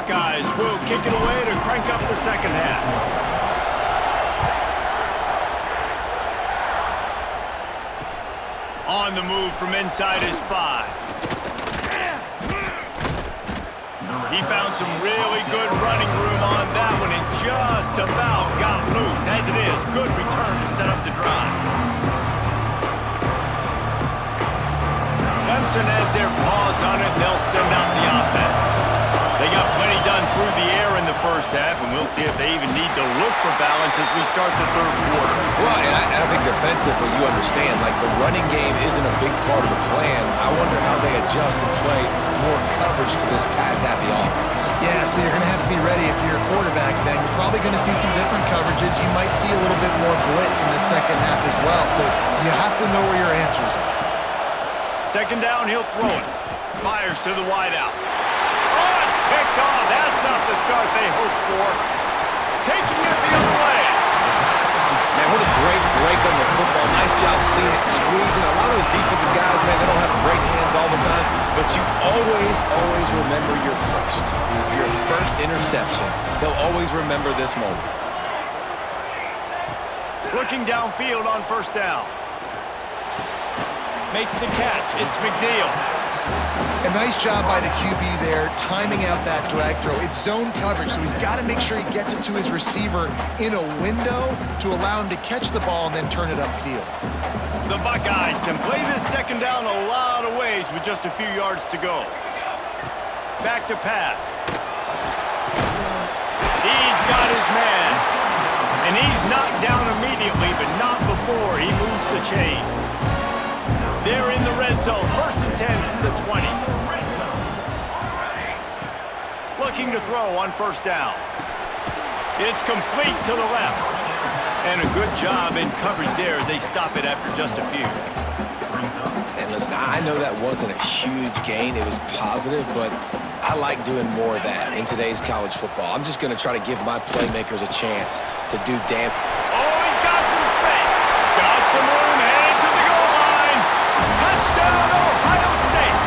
Buckeyes will kick it away to crank up the second half. On the move from inside his 5. He found some really good running room on that one and just about got loose. As it is, good return to set up the drive. Clemson has their paws on it, and they'll send out the offense. They got plenty done through the air in the first half, and we'll see if they even need to look for balance as we start the third quarter. Well, and I think defensively, you understand, like the running game isn't a big part of the plan. I wonder how they adjust and play more coverage to this pass-happy offense. Yeah, so you're going to have to be ready if you're a quarterback then. You're probably going to see some different coverages. You might see a little bit more blitz in the second half as well, so you have to know where your answers are. Second down, he'll throw it. Fires to the wideout. Oh, it's picked off. That's not the start they hoped for. Taking it the other way. Man, what a great break on the football. Nice job seeing it squeezing. A lot of those defensive guys, man, they don't have great hands all the time, but you always remember your first interception. They'll always remember this moment. Looking downfield on first down. Makes the catch. It's McNeil. A nice job by the QB there, timing out that drag throw. It's zone coverage, so he's got to make sure he gets it to his receiver in a window to allow him to catch the ball and then turn it upfield. The Buckeyes can play this second down a lot of ways with just a few yards to go. Back to pass. He's got his man. And he's knocked down immediately, but not before he moves the chains. They're in the red zone. First and 10 from the 20. Looking to throw on first down. It's complete to the left. And a good job in coverage there as they stop it after just a few. And listen, I know that wasn't a huge gain. It was positive, but I like doing more of that in today's college football. I'm just going to try to give my playmakers a chance to do damn. Oh, he's got some space. Got some room, headed to the goal line. Touchdown, Ohio State.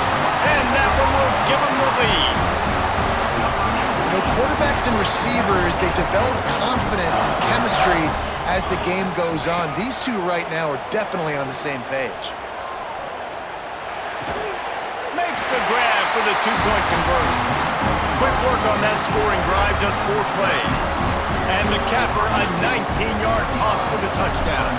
And that one will give them the lead. You know, quarterbacks and receivers, they develop confidence and chemistry as the game goes on. These two right now are definitely on the same page. Makes the grab for the two-point conversion. Quick work on that scoring drive, just 4 plays. And the capper, a 19-yard toss for the touchdown.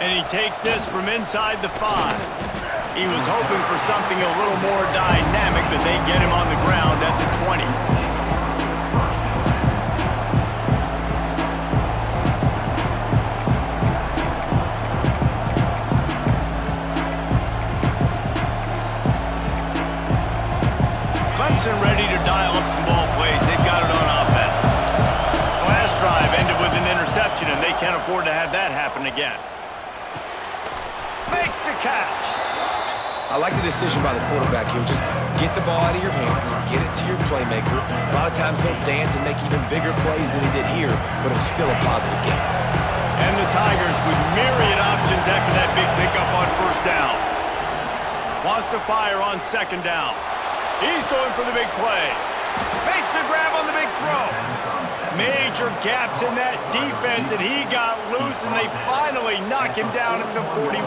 And he takes this from inside the 5. He was hoping for something a little more dynamic, but they get him on the ground at the 20. Clemson ready to dial up some ball plays. They've got it on offense. Last drive ended with an interception, and they can't afford to have that happen again. Makes the catch. I like the decision by the quarterback here. Just get the ball out of your hands, get it to your playmaker. A lot of times he'll dance and make even bigger plays than he did here, but it was still a positive game. And the Tigers with myriad options after that big pickup on first down. Wants to fire on second down. He's going for the big play. Makes the grab on the big throw. Major gaps in that defense, and he got loose, and they finally knock him down at the 41.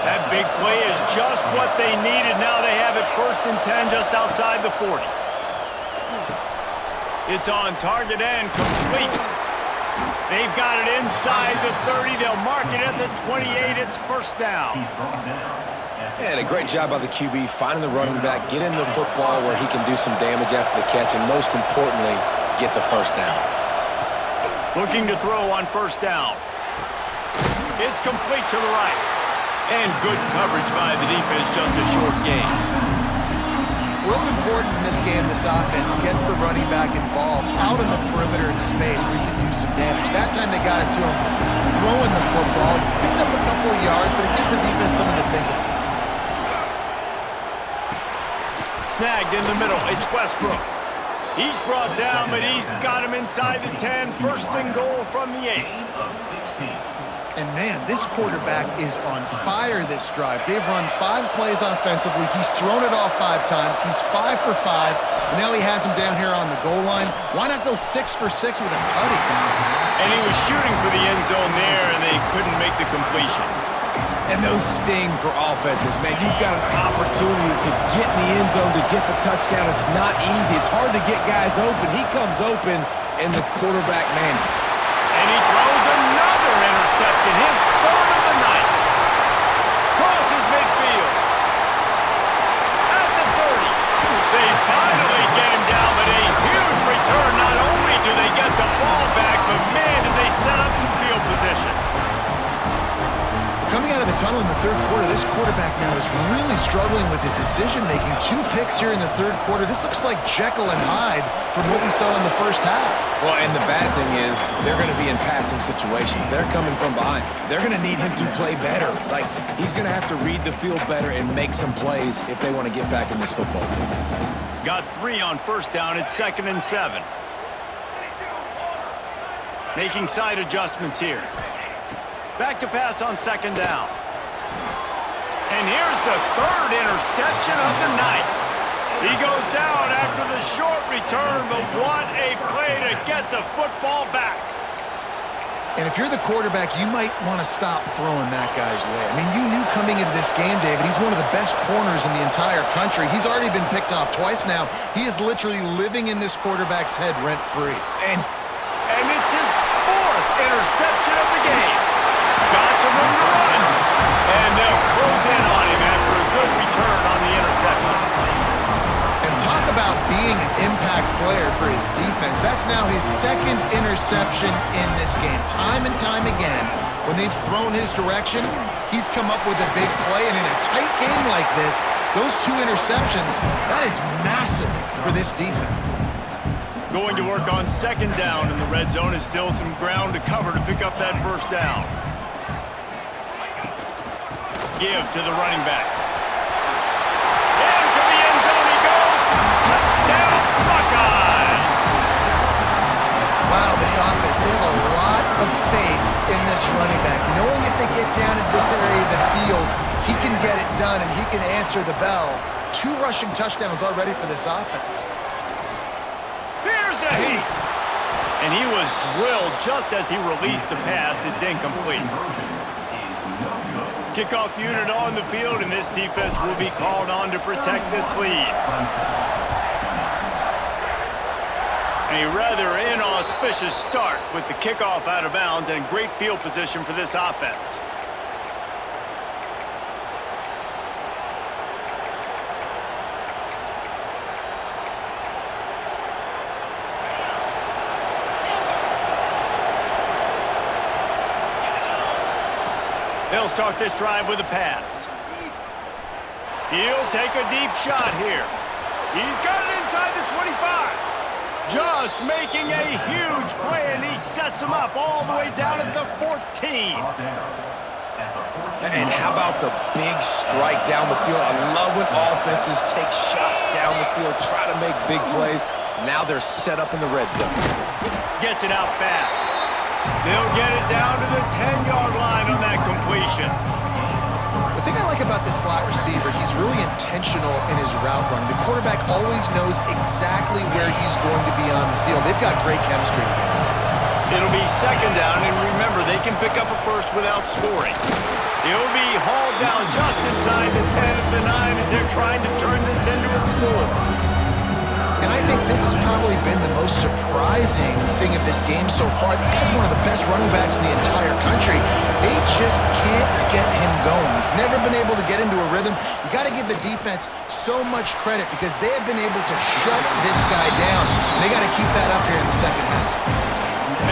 That big play is just what they needed. Now they have it first and 10 just outside the 40. It's on target and complete. They've got it inside the 30. They'll mark it at the 28. It's first down. And a great job by the QB finding the running back, get him the football where he can do some damage after the catch, and most importantly, get the first down. Looking to throw on first down. It's complete to the right. And good coverage by the defense, just a short gain. What's important in this game, this offense gets the running back involved out in the perimeter in space where he can do some damage. That time they got it to him throwing the football. Picked up a couple of yards, but it gives the defense something to think about. Snagged in the middle. It's Westbrook. He's brought down, but he's got him inside the 10. First and goal from the 8. And man, this quarterback is on fire this drive. They've run 5 plays offensively. He's thrown it all 5 times. He's 5 for 5. And now he has him down here on the goal line. Why not go 6 for 6 with a tutty? And he was shooting for the end zone there, and they couldn't make the completion. And those sting for offenses, man. You've got an opportunity to get in the end zone, to get the touchdown. It's not easy. It's hard to get guys open. He comes open, and the quarterback, man. And he throws another interception, his 3rd of the night. Crosses midfield. At the 30. They finally get him down, but a huge return. Not only do they get the ball back, but man, did they set up some field position. Coming out of the tunnel in the 3rd quarter, this quarterback now is really struggling with his decision-making. 2 picks here in the 3rd quarter. This looks like Jekyll and Hyde from what we saw in the first half. Well, and the bad thing is they're going to be in passing situations. They're coming from behind. They're going to need him to play better. Like, he's going to have to read the field better and make some plays if they want to get back in this football game. Got 3 on 1st down at 2nd and 7. Making side adjustments here. Back to pass on 2nd down. And here's the 3rd interception of the night. He goes down after the short return, but what a play to get the football back. And if you're the quarterback, you might want to stop throwing that guy's way. I mean, you knew coming into this game, David, he's one of the best corners in the entire country. He's already been picked off twice now. He is literally living in this quarterback's head rent-free. And it's his 4th interception of the game. Got some room to run. And they'll close in on him after a good return on the interception. And talk about being an impact player for his defense. That's now his 2nd interception in this game. Time and time again, when they've thrown his direction, he's come up with a big play. And in a tight game like this, those 2 interceptions, that is massive for this defense. Going to work on 2nd down in the red zone is still some ground to cover to pick up that 1st down. Give to the running back. Into the end zone he goes. Touchdown, Buckeyes! Wow, this offense, they have a lot of faith in this running back. Knowing if they get down in this area of the field, he can get it done and he can answer the bell. 2 rushing touchdowns already for this offense. Here's a heat. And he was drilled just as he released the pass. It's incomplete. Kickoff unit on the field, and this defense will be called on to protect this lead. A rather inauspicious start with the kickoff out of bounds and great field position for this offense. They'll start this drive with a pass. He'll take a deep shot here. He's got it inside the 25. Just making a huge play, and he sets him up all the way down at the 14. And how about the big strike down the field? I love when offenses take shots down the field, try to make big plays. Now they're set up in the red zone. Gets it out fast. They'll get it down to the 10-yard line on that completion. The thing I like about this slot receiver, he's really intentional in his route running. The quarterback always knows exactly where he's going to be on the field. They've got great chemistry together. It'll be 2nd down, and remember, they can pick up a 1st without scoring. He'll be hauled down just inside the 10 at the 9 as they're trying to turn this into a score. And I think this has probably been the most surprising thing of this game so far. This guy's one of the best running backs in the entire country. They just can't get him going. He's never been able to get into a rhythm. You got to give the defense so much credit because they have been able to shut this guy down. And they got to keep that up here in the 2nd half.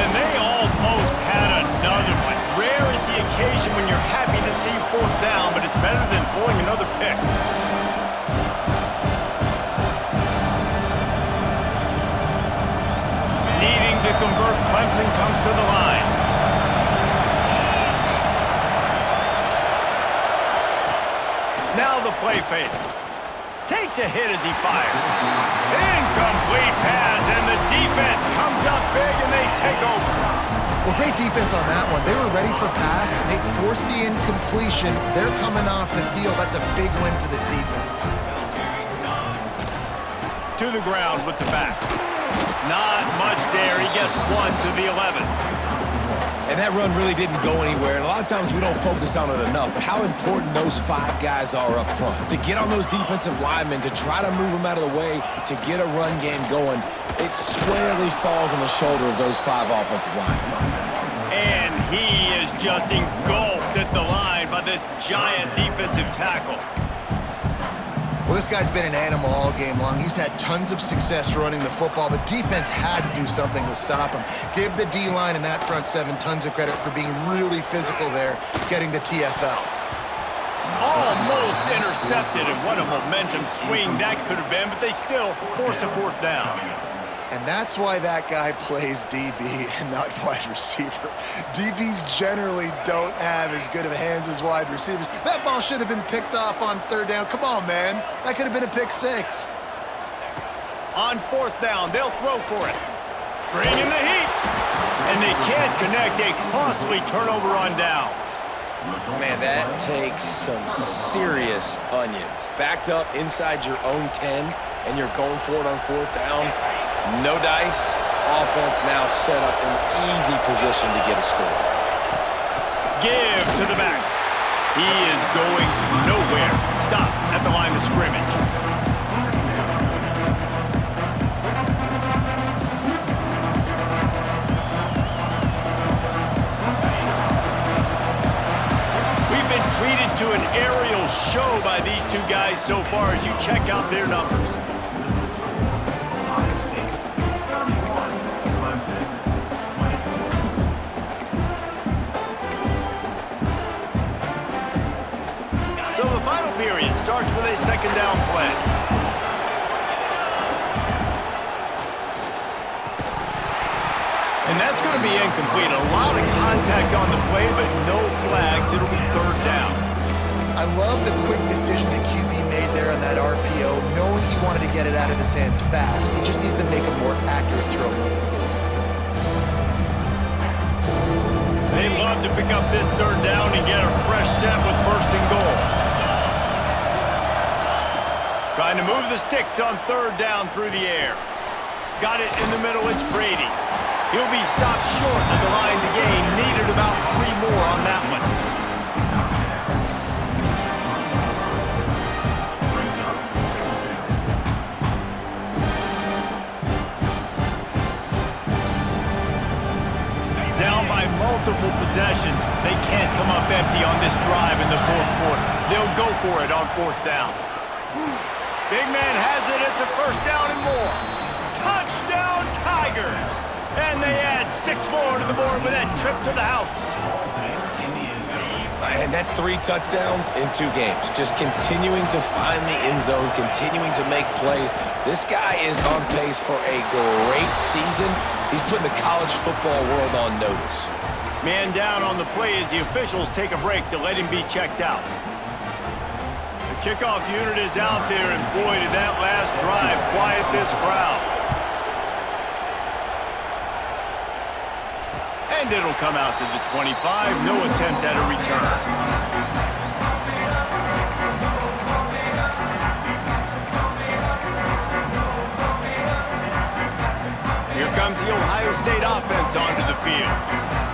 And they almost had another one. Rare is the occasion when you're happy to see 4th down, but it's better than throwing another pick. Needing to convert, Clemson comes to the line. Now the play fake. Takes a hit as he fires. Incomplete pass, and the defense comes up big, and they take over. Well, great defense on that one. They were ready for pass, and they forced the incompletion. They're coming off the field. That's a big win for this defense. To the ground with the back. Not much there. He gets 1 to the 11. And that run really didn't go anywhere. And a lot of times we don't focus on it enough, but how important those 5 guys are up front. To get on those defensive linemen, to try to move them out of the way, to get a run game going, it squarely falls on the shoulder of those 5 offensive linemen. And he is just engulfed at the line by this giant defensive tackle. Well, this guy's been an animal all game long. He's had tons of success running the football. The defense had to do something to stop him. Give the D-line and that front 7 tons of credit for being really physical there, getting the TFL. Almost intercepted, and what a momentum swing that could have been, but they still force a 4th down. And that's why that guy plays DB and not wide receiver. DBs generally don't have as good of hands as wide receivers. That ball should have been picked off on 3rd down. Come on, man. That could have been a pick 6. On 4th down, they'll throw for it. Bring in the heat. And they can't connect a costly turnover on downs. Man, that takes some serious onions. Backed up inside your own 10, and you're going for it on 4th down. No dice. Offense now set up in easy position to get a score. Give to the back. He is going nowhere. Stop at the line of scrimmage. We've been treated to an aerial show by these 2 guys so far as you check out their numbers. So the final period starts with a 2nd down play. And that's going to be incomplete. A lot of contact on the play, but no flags. It'll be 3rd down. I love the quick decision the QB made there on that RPO, knowing he wanted to get it out of his hands fast. He just needs to make a more accurate throw moving forward. They love to pick up this 3rd down and get a fresh set with 1st and goal. Trying to move the sticks on 3rd down through the air. Got it in the middle, it's Brady. He'll be stopped short of the line to gain. Needed about 3 more on that one. Down by multiple possessions. They can't come up empty on this drive in the 4th quarter. They'll go for it on 4th down. Big man has it. It's a 1st down and more. Touchdown, Tigers! And they add 6 more to the board with that trip to the house. And that's 3 touchdowns in 2 games. Just continuing to find the end zone, continuing to make plays. This guy is on pace for a great season. He's putting the college football world on notice. Man down on the play as the officials take a break to let him be checked out. The kickoff unit is out there, and boy, did that last drive quiet this crowd. And it'll come out to the 25. No attempt at a return. Here comes the Ohio State offense onto the field.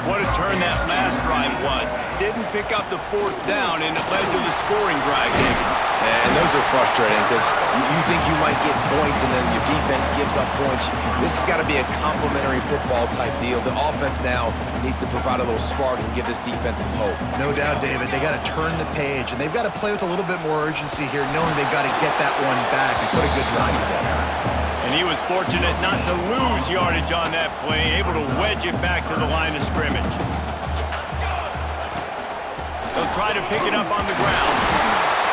What a turn that last drive was. Didn't pick up the 4th down, and it led to the scoring drive, David. And those are frustrating because you think you might get points and then your defense gives up points. This has got to be a complementary football type deal. The offense now needs to provide a little spark and give this defense some hope. No doubt, David. They got to turn the page, and they've got to play with a little bit more urgency here, knowing they've got to get that one back and put a good drive together. And he was fortunate not to lose yardage on that play, able to wedge it back to the line of scrimmage. They'll try to pick it up on the ground.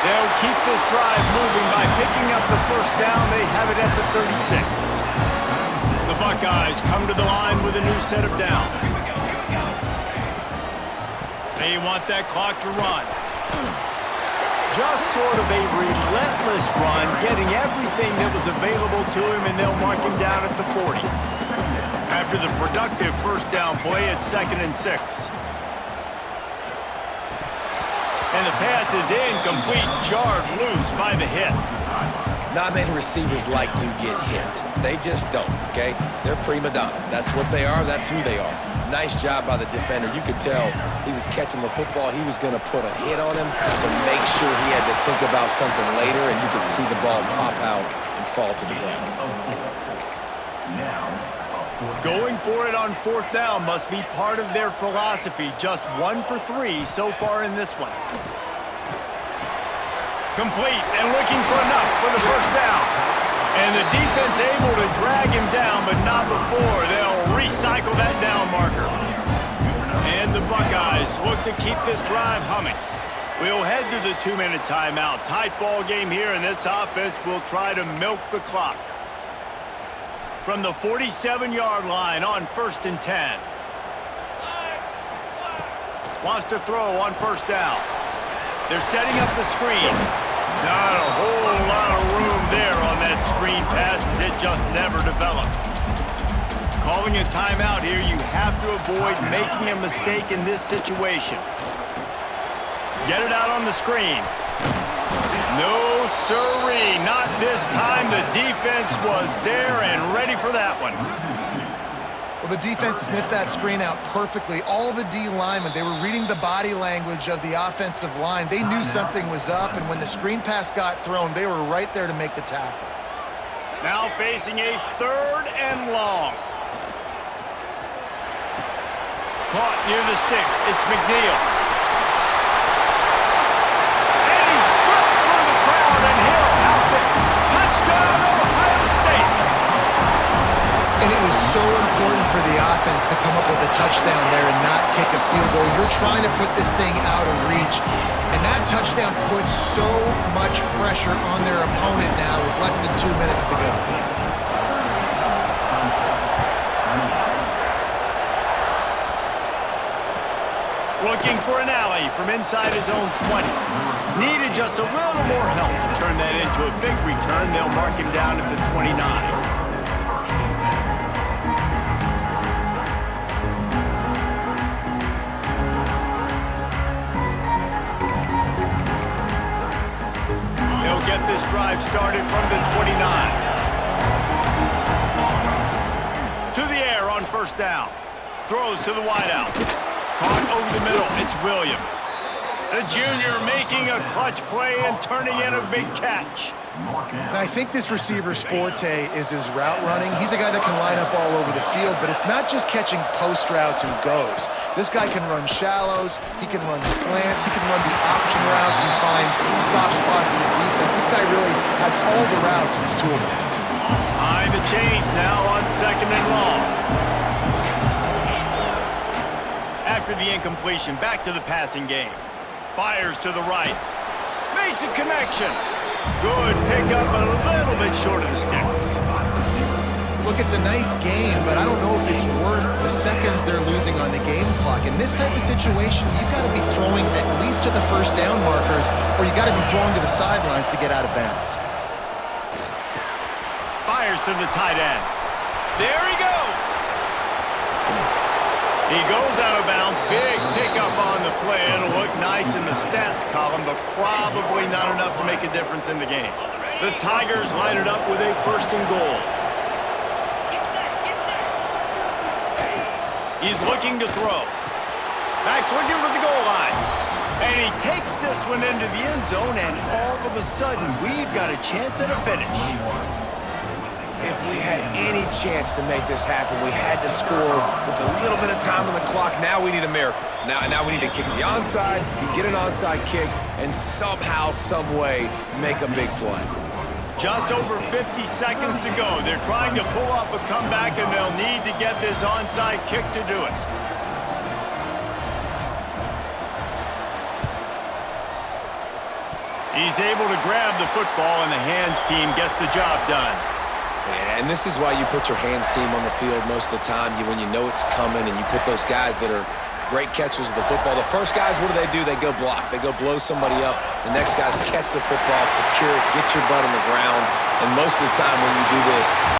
They'll keep this drive moving by picking up the 1st down. They have it at the 36. The Buckeyes come to the line with a new set of downs. They want that clock to run. Just sort of a relentless run, getting everything that was available to him, and they'll mark him down at the 40. After the productive first down play, it's 2nd and 6. And the pass is incomplete, jarred loose by the hit. Not many receivers like to get hit. They just don't, okay? They're prima donnas. That's what they are. That's who they are. Nice job by the defender. You could tell he was catching the football. He was going to put a hit on him to make sure he had to think about something later, and you could see the ball pop out and fall to the ground. Going for it on 4th down must be part of their philosophy. Just 1 for 3 so far in this one. Complete and looking for enough for the first down. And the defense able to drag him down, but not before. They'll recycle that down marker. And the Buckeyes look to keep this drive humming. We'll head to the 2-minute timeout. Tight ball game here, and this offense will try to milk the clock. From the 47-yard line on 1st and 10. Wants to throw on 1st down. They're setting up the screen. Not a whole lot of room there on that screen pass as it just never developed. Calling a timeout here, you have to avoid making a mistake in this situation. Get it out on the screen. No sirree, not this time. The defense was there and ready for that one. Well, the defense sniffed that screen out perfectly. All the D linemen, they were reading the body language of the offensive line. They knew something was up, and when the screen pass got thrown, they were right there to make the tackle. Now facing a 3rd and long. Caught near the sticks. It's McNeil. And he slipped through the crowd, and he'll house it. Touchdown, Ohio State. And it was so important for the offense to come up with a touchdown there and not kick a field goal. You're trying to put this thing out of reach. And that touchdown puts so much pressure on their opponent now with less than 2 minutes to go. Looking for an alley from inside his own 20. Needed just a little more help to turn that into a big return. They'll mark him down at the 29. They'll get this drive started from the 29. To the air on 1st down. Throws to the wideout. Caught over the middle, it's Williams. The junior making a clutch play and turning in a big catch. And I think this receiver's forte is his route running. He's a guy that can line up all over the field, but it's not just catching post routes and goes. This guy can run shallows, he can run slants, he can run the option routes and find soft spots in the defense. This guy really has all the routes in his toolbox. Behind the chains now on 2nd and long. After the incompletion, back to the passing game. Fires to the right. Makes a connection. Good pickup, but a little bit short of the sticks. Look, it's a nice game, but I don't know if it's worth the seconds they're losing on the game clock. In this type of situation, you've got to be throwing at least to the 1st down markers, or you got to be throwing to the sidelines to get out of bounds. Fires to the tight end. There he goes. He goes out of bounds. Big pickup on the play. It'll look nice in the stats column, but probably not enough to make a difference in the game. The Tigers line it up with a 1st and goal. He's looking to throw. Back's looking for the goal line. And he takes this one into the end zone, and all of a sudden, we've got a chance at a finish. If we had any chance to make this happen, we had to score with a little bit of time on the clock. Now we need a miracle. Now we need to kick the onside, get an onside kick, and somehow, some way, make a big play. Just over 50 seconds to go. They're trying to pull off a comeback, and they'll need to get this onside kick to do it. He's able to grab the football, and the hands team gets the job done. Yeah, and this is why you put your hands team on the field most of the time. When you know it's coming, and you put those guys that are great catchers of the football. The first guys, what do? They go block. They go blow somebody up. The next guys catch the football, secure it, get your butt on the ground. And most of the time when you do this,